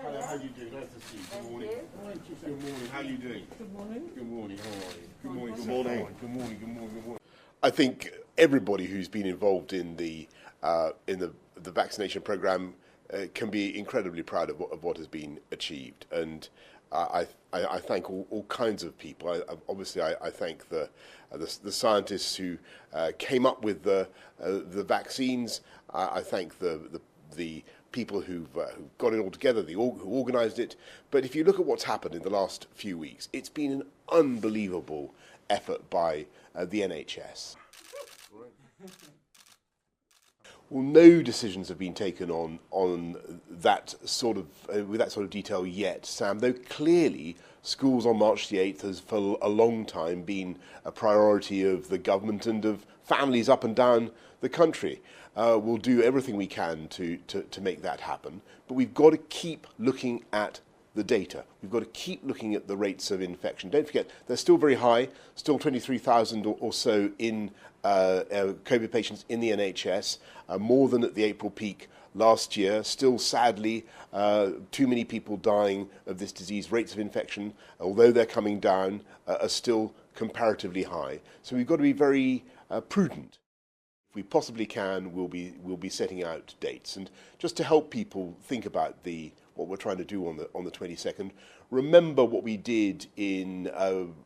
Hello, how are you doing? Nice to see you. Good morning. Good morning. How are you doing? Good morning. Good morning. How are you? Good morning. Good morning. Good morning. Good morning. Good morning. I think everybody who's been involved in the vaccination programme can be incredibly proud of what has been achieved, and I thank all kinds of people. Obviously, I thank the scientists who came up with the vaccines. I thank the people who've got it all together, who organised it. But if you look at what's happened in the last few weeks, it's been an unbelievable effort by the NHS. Well, no decisions have been taken on that sort of with that sort of detail yet, Sam. Though clearly, schools on March the 8th has for a long time been a priority of the government and of families up and down the country. We'll do everything we can to make that happen, but we've got to keep looking at the data. We've got to keep looking at the rates of infection. Don't forget, they're still very high, still 23,000 or so in COVID patients in the NHS, more than at the April peak last year. Still, sadly, too many people dying of this disease. Rates of infection, although they're coming down, are still comparatively high. So we've got to be very prudent. If we possibly can, we'll be setting out dates. And just to help people think about what we're trying to do on the 22nd, remember what we did in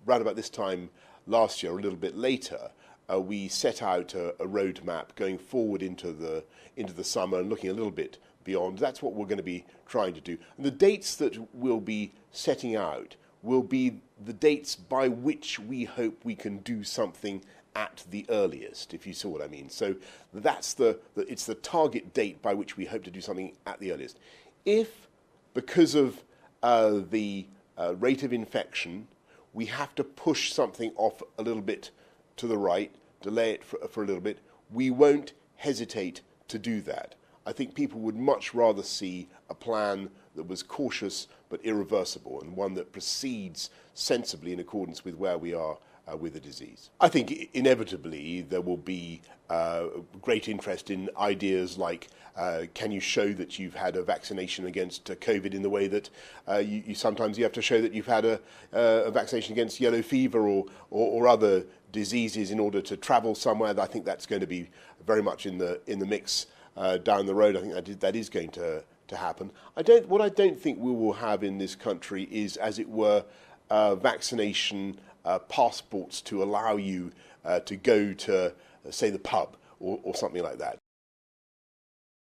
round about this time last year, a little bit later. We set out a roadmap going forward into the summer and looking a little bit beyond. That's what we're going to be trying to do. And the dates that we'll be setting out will be the dates by which we hope we can do something at the earliest, if you saw what I mean. So that's it's the target date by which we hope to do something at the earliest. If, because of the rate of infection, we have to push something off a little bit to the right, delay it for a little bit, we won't hesitate to do that. I think people would much rather see a plan that was cautious but irreversible, and one that proceeds sensibly in accordance with where we are with the disease. I think inevitably there will be great interest in ideas like can you show that you've had a vaccination against COVID in the way that you sometimes you have to show that you've had a vaccination against yellow fever or other diseases in order to travel somewhere. I think that's going to be very much in the mix down the road. I think that is going to happen. What I don't think we will have in this country is, as it were, vaccination passports to allow you to go to, say, the pub or something like that.